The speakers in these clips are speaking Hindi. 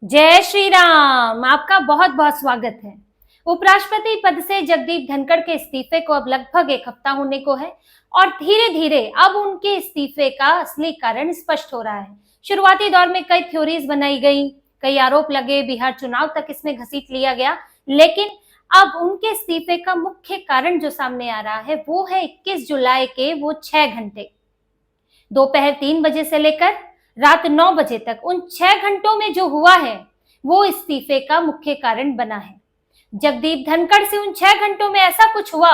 जय श्री राम। आपका बहुत बहुत स्वागत है। उपराष्ट्रपति पद से जगदीप धनखड़ के इस्तीफे को अब लगभग एक हफ्ता होने को है और धीरे धीरे अब उनके इस्तीफे का असली कारण स्पष्ट हो रहा है। शुरुआती दौर में कई थ्योरीज बनाई गई, कई आरोप लगे, बिहार चुनाव तक इसमें घसीट लिया गया, लेकिन अब उनके इस्तीफे का मुख्य कारण जो सामने आ रहा है वो है 21 जुलाई के वो 6 घंटे, दोपहर 3 बजे से लेकर रात 9 बजे तक। उन 6 घंटों में जो हुआ है वो इस्तीफे का मुख्य कारण बना है। जगदीप धनखड़ से उन 6 घंटों में ऐसा कुछ हुआ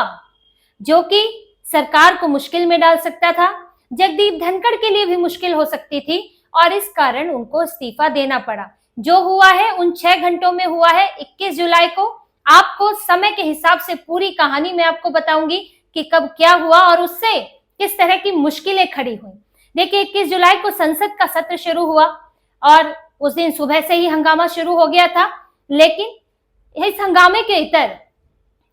जो कि सरकार को मुश्किल में डाल सकता था, जगदीप धनखड़ के लिए भी मुश्किल हो सकती थी और इस कारण उनको इस्तीफा देना पड़ा। जो हुआ है उन 6 घंटों में हुआ है 21 जुलाई को। आपको समय के हिसाब से पूरी कहानी मैं आपको बताऊंगी कि कब क्या हुआ और उससे किस तरह की मुश्किलें खड़ी हुई। देखिए, 21 जुलाई को संसद का सत्र शुरू हुआ और उस दिन सुबह से ही हंगामा शुरू हो गया था, लेकिन इस हंगामे के इतर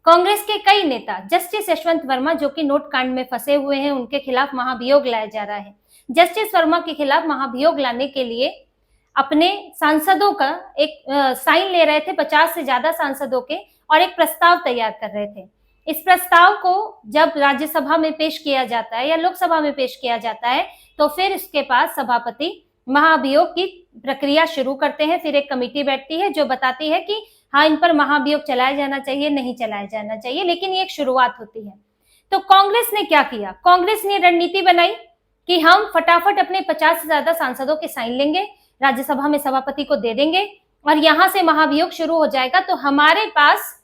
कांग्रेस के कई नेता, जस्टिस यशवंत वर्मा जो कि नोट कांड में फंसे हुए हैं, उनके खिलाफ महाभियोग लाया जा रहा है। जस्टिस वर्मा के खिलाफ महाभियोग लाने के लिए अपने सांसदों का एक साइन ले रहे थे, 50 से ज्यादा सांसदों के, और एक प्रस्ताव तैयार कर रहे थे। इस प्रस्ताव को जब राज्यसभा में पेश किया जाता है या लोकसभा में पेश किया जाता है तो फिर इसके पास सभापति महाभियोग की प्रक्रिया शुरू करते हैं। फिर एक कमेटी बैठती है जो बताती है कि हाँ, इन पर महाभियोग चलाया जाना चाहिए, नहीं चलाया जाना चाहिए, लेकिन ये एक शुरुआत होती है। तो कांग्रेस ने क्या किया? कांग्रेस ने रणनीति बनाई कि हम फटाफट अपने 50 से ज्यादा सांसदों के साइन लेंगे, राज्यसभा में सभापति को दे देंगे और यहां से महाभियोग शुरू हो जाएगा, तो हमारे पास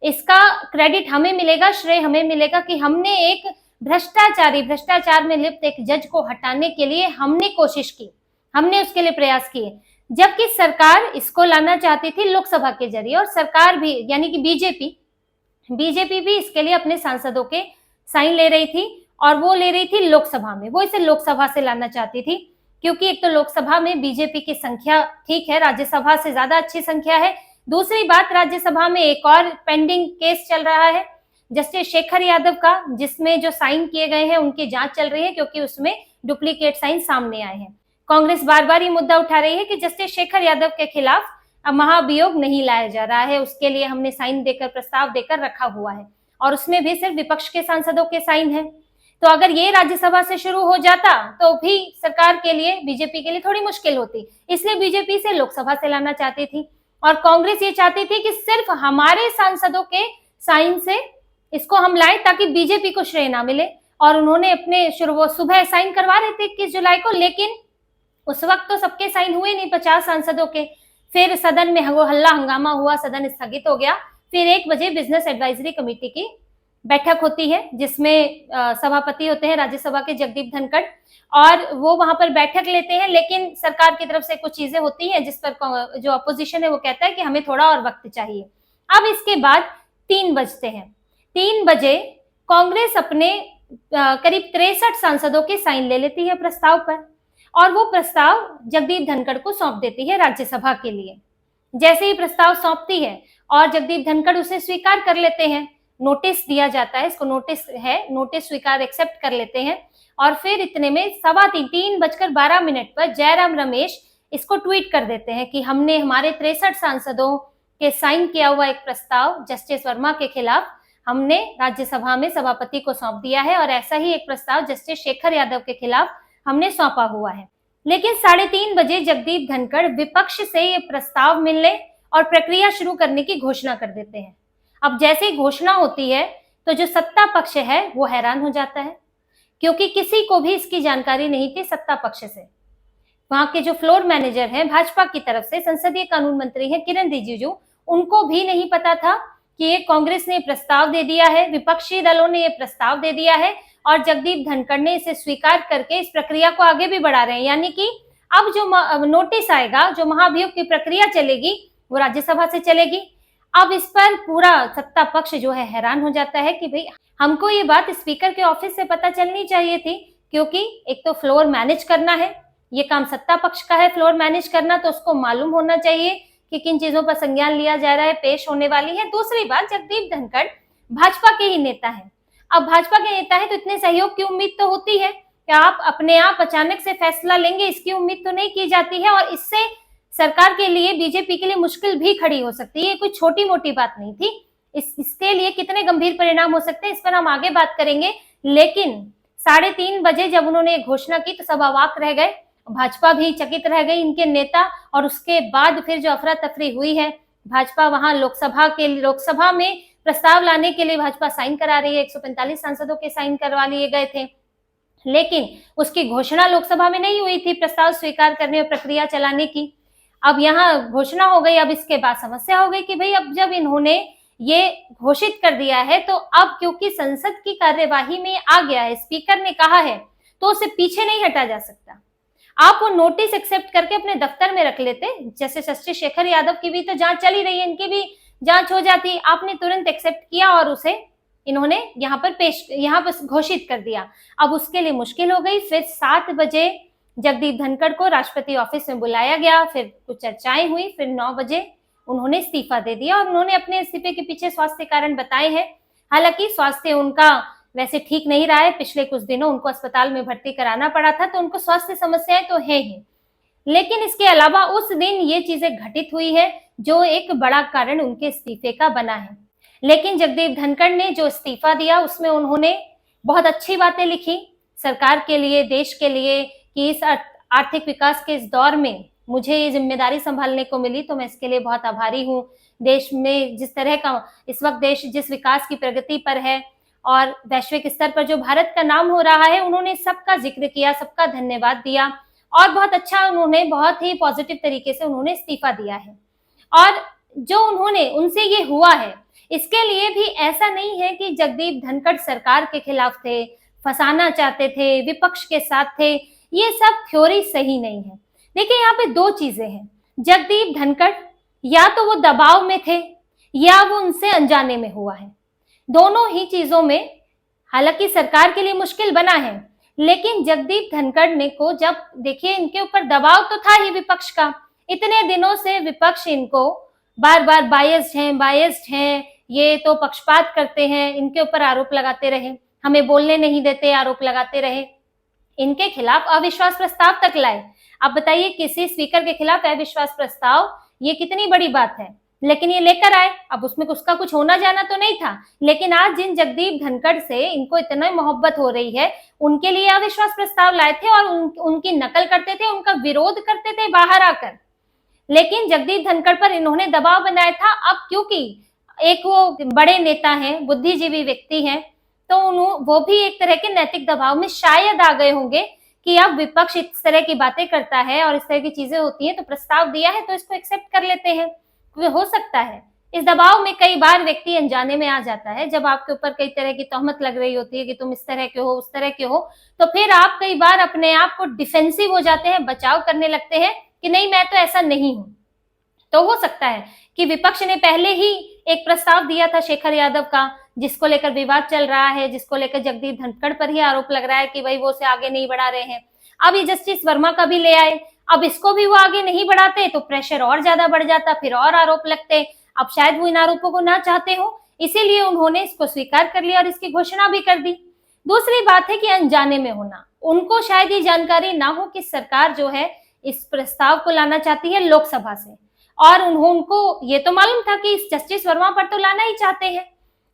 इसका क्रेडिट हमें मिलेगा, श्रेय हमें मिलेगा कि हमने एक भ्रष्टाचार में लिप्त एक जज को हटाने के लिए हमने कोशिश की, हमने उसके लिए प्रयास किए। जबकि सरकार इसको लाना चाहती थी लोकसभा के जरिए, और सरकार भी यानी कि बीजेपी भी इसके लिए अपने सांसदों के साइन ले रही थी और वो ले रही थी लोकसभा में। वो इसे लोकसभा से लाना चाहती थी क्योंकि एक तो लोकसभा में बीजेपी की संख्या ठीक है, राज्यसभा से ज्यादा अच्छी संख्या है। दूसरी बात, राज्यसभा में एक और पेंडिंग केस चल रहा है जस्टिस शेखर यादव का, जिसमें जो साइन किए गए हैं उनकी जांच चल रही है क्योंकि उसमें डुप्लीकेट साइन सामने आए हैं। कांग्रेस बार बार ये मुद्दा उठा रही है कि जस्टिस शेखर यादव के खिलाफ अब महाभियोग नहीं लाया जा रहा है, उसके लिए हमने साइन देकर, प्रस्ताव देकर रखा हुआ है और उसमें भी सिर्फ विपक्ष के सांसदों के साइन है। तो अगर ये राज्यसभा से शुरू हो जाता तो भी सरकार के लिए, बीजेपी के लिए थोड़ी मुश्किल होती, इसलिए बीजेपी से लोकसभा से लाना चाहती थी। और कांग्रेस ये चाहती थी कि सिर्फ हमारे सांसदों के साइन से इसको हम लाएं ताकि बीजेपी को श्रेय ना मिले, और उन्होंने अपने सुबह साइन करवा रहे थे 21 जुलाई को, लेकिन उस वक्त तो सबके साइन हुए नहीं, 50 सांसदों के। फिर सदन में हल्ला हंगामा हुआ, सदन स्थगित हो गया। फिर 1 बजे बिजनेस एडवाइजरी कमेटी की बैठक होती है जिसमें सभापति होते हैं राज्यसभा के जगदीप धनखड़, और वो वहां पर बैठक लेते हैं, लेकिन सरकार की तरफ से कुछ चीजें होती हैं जिस पर जो अपोजिशन है वो कहता है कि हमें थोड़ा और वक्त चाहिए। अब इसके बाद 3 बजते हैं। 3 बजे कांग्रेस अपने करीब 63 सांसदों के साइन ले लेती है प्रस्ताव पर, और वो प्रस्ताव जगदीप धनखड़ को सौंप देती है राज्यसभा के लिए। जैसे ही प्रस्ताव सौंपती है और जगदीप धनखड़ उसे स्वीकार कर लेते हैं, नोटिस दिया जाता है, इसको नोटिस है, नोटिस स्वीकार एक्सेप्ट कर लेते हैं, और फिर इतने में 3:12 पर जयराम रमेश इसको ट्वीट कर देते हैं कि हमने हमारे 63 सांसदों के साइन किया हुआ एक प्रस्ताव जस्टिस वर्मा के खिलाफ हमने राज्यसभा में सभापति को सौंप दिया है, और ऐसा ही एक प्रस्ताव जस्टिस शेखर यादव के खिलाफ हमने सौंपा हुआ है। लेकिन 3:30 बजे जगदीप धनखड़ विपक्ष से ये प्रस्ताव मिलने और प्रक्रिया शुरू करने की घोषणा कर देते हैं। अब जैसे ही घोषणा होती है तो जो सत्ता पक्ष है वो हैरान हो जाता है, क्योंकि किसी को भी इसकी जानकारी नहीं थी सत्ता पक्ष से। वहां के जो फ्लोर मैनेजर हैं भाजपा की तरफ से, संसदीय कानून मंत्री हैं किरण रिजिजू, उनको भी नहीं पता था कि ये कांग्रेस ने प्रस्ताव दे दिया है, विपक्षी दलों ने ये प्रस्ताव दे दिया है और जगदीप धनखड़ ने इसे स्वीकार करके इस प्रक्रिया को आगे भी बढ़ा रहे हैं। यानी कि अब जो नोटिस आएगा, जो महाभियोग की प्रक्रिया चलेगी, वो राज्यसभा से चलेगी। अब इस पर पूरा सत्ता पक्ष जो है हैरान हो जाता है कि भाई हमको ये बात स्पीकर के ऑफिस से पता चलनी चाहिए थी, क्योंकि एक तो फ्लोर मैनेज करना है, ये काम सत्ता पक्ष का है फ्लोर मैनेज करना, तो उसको मालूम होना चाहिए कि किन चीजों पर संज्ञान लिया जा रहा है, पेश होने वाली है। दूसरी बात, जगदीप धनखड़ भाजपा के ही नेता है। अब भाजपा के नेता है तो इतने सहयोग की उम्मीद तो होती है कि आप अपने आप अचानक से फैसला लेंगे, इसकी उम्मीद तो नहीं की जाती है, और इससे सरकार के लिए, बीजेपी के लिए मुश्किल भी खड़ी हो सकती है। ये कोई छोटी मोटी बात नहीं थी। इसके लिए कितने गंभीर परिणाम हो सकते हैं इस पर हम आगे बात करेंगे। लेकिन 3:30 बजे जब उन्होंने घोषणा की तो सब अवाक रह गए, भाजपा भी चकित रह गई, इनके नेता। और उसके बाद फिर जो अफरा तफरी हुई है, भाजपा वहां लोकसभा में प्रस्ताव लाने के लिए भाजपा साइन करा रही है। 145 सांसदों के साइन करवा लिए गए थे, लेकिन उसकी घोषणा लोकसभा में नहीं हुई थी प्रस्ताव स्वीकार करने और प्रक्रिया चलाने की। अब यहाँ घोषणा हो गई। अब इसके बाद समस्या हो गई कि भाई अब जब इन्होंने ये घोषित कर दिया है तो अब क्योंकि संसद की कार्यवाही में आ गया है, स्पीकर ने कहा है, तो उसे पीछे नहीं हटा जा सकता। आप वो नोटिस एक्सेप्ट करके अपने दफ्तर में रख लेते, जैसे जस्टिस शेखर यादव की भी तो जांच चली रही है, इनकी भी जांच हो जाती। आपने तुरंत एक्सेप्ट किया और उसे इन्होंने यहाँ पर घोषित कर दिया। अब उसके लिए मुश्किल हो गई। फिर 7 बजे जगदीप धनखड़ को राष्ट्रपति ऑफिस में बुलाया गया, फिर कुछ चर्चाएं हुई, फिर 9 बजे उन्होंने इस्तीफा दे दिया। और उन्होंने अपने इस्तीफे के पीछे स्वास्थ्य कारण बताए हैं। हालांकि स्वास्थ्य उनका वैसे ठीक नहीं रहा है, पिछले कुछ दिनों उनको अस्पताल में भर्ती कराना पड़ा था, तो उनको स्वास्थ्य समस्याएं तो है ही। लेकिन इसके अलावा उस दिन ये चीजें घटित हुई है जो एक बड़ा कारण उनके इस्तीफे का बना है। लेकिन जगदीप धनखड़ ने जो इस्तीफा दिया उसमें उन्होंने बहुत अच्छी बातें लिखी सरकार के लिए, देश के लिए, कि इस आर्थिक विकास के इस दौर में मुझे ये जिम्मेदारी संभालने को मिली, तो मैं इसके लिए बहुत आभारी हूँ। देश में जिस तरह का इस वक्त देश जिस विकास की प्रगति पर है और वैश्विक स्तर पर जो भारत का नाम हो रहा है, उन्होंने सबका जिक्र किया, सबका धन्यवाद दिया और बहुत अच्छा, उन्होंने बहुत ही पॉजिटिव तरीके से उन्होंने इस्तीफा दिया है। और जो उन्होंने उनसे ये हुआ है, इसके लिए भी ऐसा नहीं है कि जगदीप धनखड़ सरकार के खिलाफ थे, फंसाना चाहते थे, विपक्ष के साथ थे। ये सब थ्योरी सही नहीं है। देखिए, यहाँ पे 2 चीजें हैं। जगदीप धनखड़ या तो वो दबाव में थे या वो उनसे अनजाने में हुआ है। दोनों ही चीजों में हालांकि सरकार के लिए मुश्किल बना है, लेकिन जगदीप धनखड़ ने को जब देखिए, इनके ऊपर दबाव तो था ही विपक्ष का। इतने दिनों से विपक्ष इनको बार बार बायस्ड हैं, ये तो पक्षपात करते हैं, इनके ऊपर आरोप लगाते रहे, हमें बोलने नहीं देते, आरोप लगाते रहे, इनके खिलाफ अविश्वास प्रस्ताव तक लाए। आप बताइए, किसी स्पीकर के खिलाफ अविश्वास प्रस्ताव, ये कितनी बड़ी बात है। लेकिन ये लेकर आए। अब उसमें उसका कुछ होना जाना तो नहीं था, लेकिन आज जिन जगदीप धनखड़ से इनको इतना मोहब्बत हो रही है, उनके लिए अविश्वास प्रस्ताव लाए थे और उनकी नकल करते थे, उनका विरोध करते थे बाहर आकर। लेकिन जगदीप धनखड़ पर इन्होंने दबाव बनाया था। अब क्योंकि एक वो बड़े नेता हैं, बुद्धिजीवी व्यक्ति हैं, तो वो भी एक तरह के नैतिक दबाव में शायद आ गए होंगे कि अब विपक्ष इस तरह की बातें करता है और इस तरह की चीजें होती हैं, तो प्रस्ताव दिया है तो इसको एक्सेप्ट कर लेते हैं। हो सकता है इस दबाव में कई बार व्यक्ति अनजाने में आ जाता है। जब आपके ऊपर कई तरह की तोहमत लग रही होती है कि तुम इस तरह के हो, उस तरह के हो, तो फिर आप कई बार अपने आप को डिफेंसिव हो जाते हैं, बचाव करने लगते हैं कि नहीं, मैं तो ऐसा नहीं हूं। तो हो सकता है कि विपक्ष ने पहले ही एक प्रस्ताव दिया था शेखर यादव का, जिसको लेकर विवाद चल रहा है, जिसको लेकर जगदीप धनखड़ पर ही आरोप लग रहा है कि भाई वो उसे आगे नहीं बढ़ा रहे हैं। अब ये जस्टिस वर्मा का भी ले आए, अब इसको भी वो आगे नहीं बढ़ाते तो प्रेशर और ज्यादा बढ़ जाता, फिर और आरोप लगते। अब शायद वो इन आरोपों को ना चाहते हो, इसीलिए उन्होंने इसको स्वीकार कर लिया और इसकी घोषणा भी कर दी। दूसरी बात है कि अनजाने में होना, उनको शायद ये जानकारी ना हो कि सरकार जो है इस प्रस्ताव को लाना चाहती है लोकसभा से, और उनको ये तो मालूम था कि इस जस्टिस वर्मा पर तो लाना ही चाहते हैं,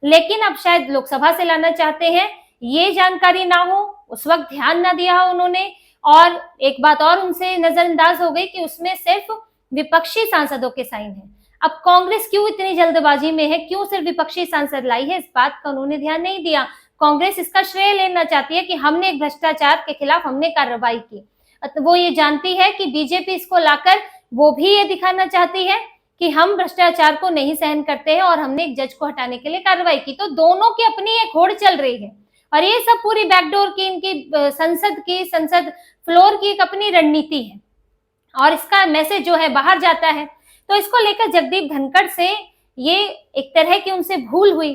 लेकिन अब शायद लोकसभा से लाना चाहते हैं, ये जानकारी ना हो, उस वक्त ध्यान ना दिया हो उन्होंने। और एक बात और उनसे नजरअंदाज हो गई कि उसमें सिर्फ विपक्षी सांसदों के साइन है। अब कांग्रेस क्यों इतनी जल्दबाजी में है, क्यों सिर्फ विपक्षी सांसद लाई है, इस बात का उन्होंने ध्यान नहीं दिया। कांग्रेस इसका श्रेय लेना चाहती है कि हमने एक भ्रष्टाचार के खिलाफ हमने कार्रवाई की। वो ये जानती है कि बीजेपी इसको लाकर वो भी ये दिखाना चाहती है कि हम भ्रष्टाचार को नहीं सहन करते हैं और हमने एक जज को हटाने के लिए कार्रवाई की। तो दोनों की अपनी एक होड़ चल रही है और ये सब पूरी बैकडोर की, इनकी संसद फ्लोर की एक अपनी रणनीति है और इसका मैसेज जो है बाहर जाता है। तो इसको लेकर जगदीप धनखड़ से ये एक तरह की उनसे भूल हुई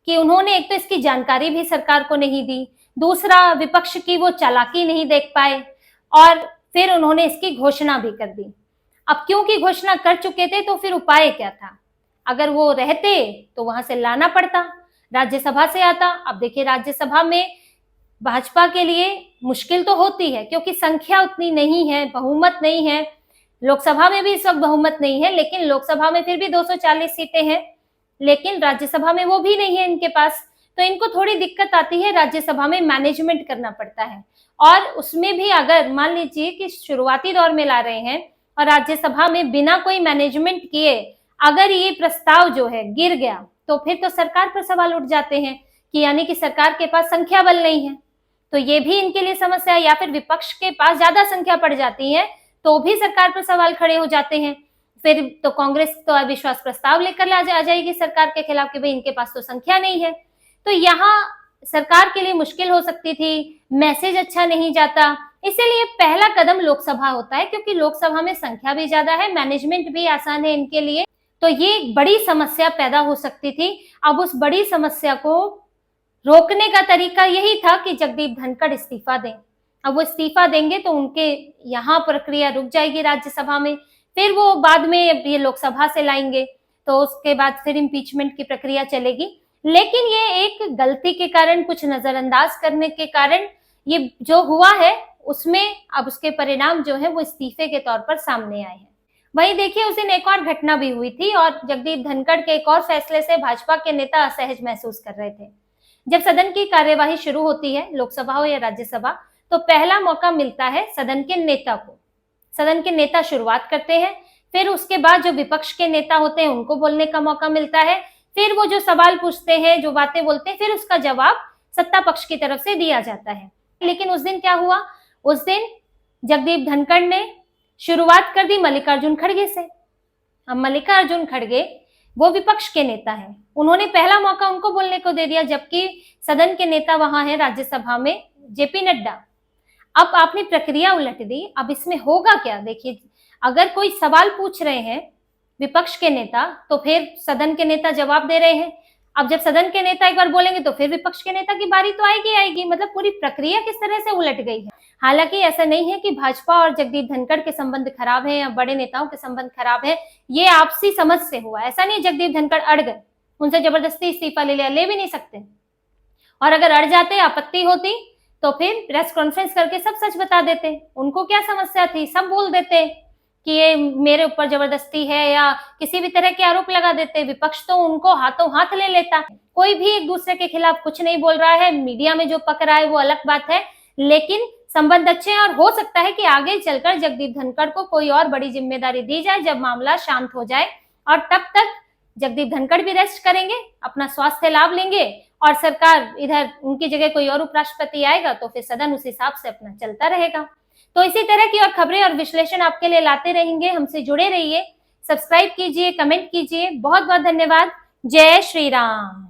कि उन्होंने एक तो इसकी जानकारी भी सरकार को नहीं दी, दूसरा विपक्ष की वो चालाकी नहीं देख पाए और फिर उन्होंने इसकी घोषणा भी कर दी। अब क्योंकि घोषणा कर चुके थे तो फिर उपाय क्या था? अगर वो रहते तो वहां से लाना पड़ता, राज्यसभा से आता। अब देखिए, राज्यसभा में भाजपा के लिए मुश्किल तो होती है क्योंकि संख्या उतनी नहीं है, बहुमत नहीं है। लोकसभा में भी इस वक्त बहुमत नहीं है, लेकिन लोकसभा में फिर भी 240 सीटें हैं, लेकिन राज्यसभा में वो भी नहीं है इनके पास। तो इनको थोड़ी दिक्कत आती है, राज्यसभा में मैनेजमेंट करना पड़ता है। और उसमें भी अगर मान लीजिए कि शुरुआती दौर में ला रहे हैं और राज्यसभा में बिना कोई मैनेजमेंट किए अगर ये प्रस्ताव जो है गिर गया, तो फिर तो सरकार पर सवाल उठ जाते हैं कि यानी कि सरकार के पास संख्या बल नहीं है, तो ये भी इनके लिए समस्या है। या फिर विपक्ष के पास ज्यादा संख्या पड़ जाती है तो भी सरकार पर सवाल खड़े हो जाते हैं। फिर तो कांग्रेस तो अविश्वास प्रस्ताव लेकर आ जाएगी सरकार के खिलाफ कि भाई इनके पास तो संख्या नहीं है। तो यहाँ सरकार के लिए मुश्किल हो सकती थी, मैसेज अच्छा नहीं जाता। इसीलिए पहला कदम लोकसभा होता है, क्योंकि लोकसभा में संख्या भी ज्यादा है, मैनेजमेंट भी आसान है इनके लिए। तो ये एक बड़ी समस्या पैदा हो सकती थी। अब उस बड़ी समस्या को रोकने का तरीका यही था कि जगदीप धनखड़ इस्तीफा दें। अब वो इस्तीफा देंगे तो उनके यहाँ प्रक्रिया रुक जाएगी राज्यसभा में, फिर वो बाद में ये लोकसभा से लाएंगे, तो उसके बाद फिर इम्पीचमेंट की प्रक्रिया चलेगी। लेकिन ये एक गलती के कारण, कुछ नजरअंदाज करने के कारण ये जो हुआ है उसमें अब उसके परिणाम जो है वो इस्तीफे के तौर पर सामने आए हैं। वहीं देखिए उस दिन एक और घटना भी हुई थी और जगदीप धनखड़ के एक और फैसले से भाजपा के नेता असहज महसूस कर रहे थे। जब सदन की कार्यवाही शुरू होती है, लोकसभा हो या राज्यसभा, तो पहला मौका मिलता है सदन के नेता को। सदन के नेता शुरुआत करते हैं, फिर उसके बाद जो विपक्ष के नेता होते हैं उनको बोलने का मौका मिलता है, फिर वो जो सवाल पूछते हैं, जो बातें बोलते हैं, फिर उसका जवाब सत्ता पक्ष की तरफ से दिया जाता है। लेकिन उस दिन क्या हुआ, उस दिन जगदीप धनखड़ ने शुरुआत कर दी मल्लिकार्जुन खड़गे से। अब मल्लिकार्जुन खड़गे वो विपक्ष के नेता हैं, उन्होंने पहला मौका उनको बोलने को दे दिया, जबकि सदन के नेता वहां है राज्यसभा में जेपी नड्डा। अब आपने प्रक्रिया उलट दी। अब इसमें होगा क्या, देखिए अगर कोई सवाल पूछ रहे हैं विपक्ष के नेता तो फिर सदन के नेता जवाब दे रहे हैं। अब जब सदन के नेता एक बार बोलेंगे तो फिर विपक्ष के नेता की बारी तो आएगी। मतलब पूरी प्रक्रिया किस तरह से उलट गई है। हालांकि ऐसा नहीं है कि भाजपा और जगदीप धनखड़ के संबंध खराब है या बड़े नेताओं के संबंध खराब है, ये आपसी समझ से हुआ। ऐसा नहीं जगदीप धनखड़ अड़ गए, उनसे जबरदस्ती इस्तीफा ले लिया, ले भी नहीं सकते। और अगर अड़ जाते, आपत्ति होती, तो फिर प्रेस कॉन्फ्रेंस करके सब सच बता देते। उनको क्या समस्या थी, सब बोल देते कि ये मेरे ऊपर जबरदस्ती है या किसी भी तरह के आरोप लगा देते। विपक्ष तो उनको हाथों हाथ ले लेता। कोई भी एक दूसरे के खिलाफ कुछ नहीं बोल रहा है, मीडिया में जो पक रहा है वो अलग बात है, लेकिन संबंध अच्छे हैं। और हो सकता है कि आगे चलकर जगदीप धनखड़ को कोई और बड़ी जिम्मेदारी दी जाए जब मामला शांत हो जाए, और तब तक जगदीप धनखड़ भी रेस्ट करेंगे, अपना स्वास्थ्य लाभ लेंगे, और सरकार इधर उनकी जगह कोई और उपराष्ट्रपति आएगा तो फिर सदन उस हिसाब से अपना चलता रहेगा। तो इसी तरह की और खबरें और विश्लेषण आपके लिए लाते रहेंगे। हमसे जुड़े रहिए, सब्सक्राइब कीजिए, कमेंट कीजिए। बहुत बहुत धन्यवाद। जय श्री राम।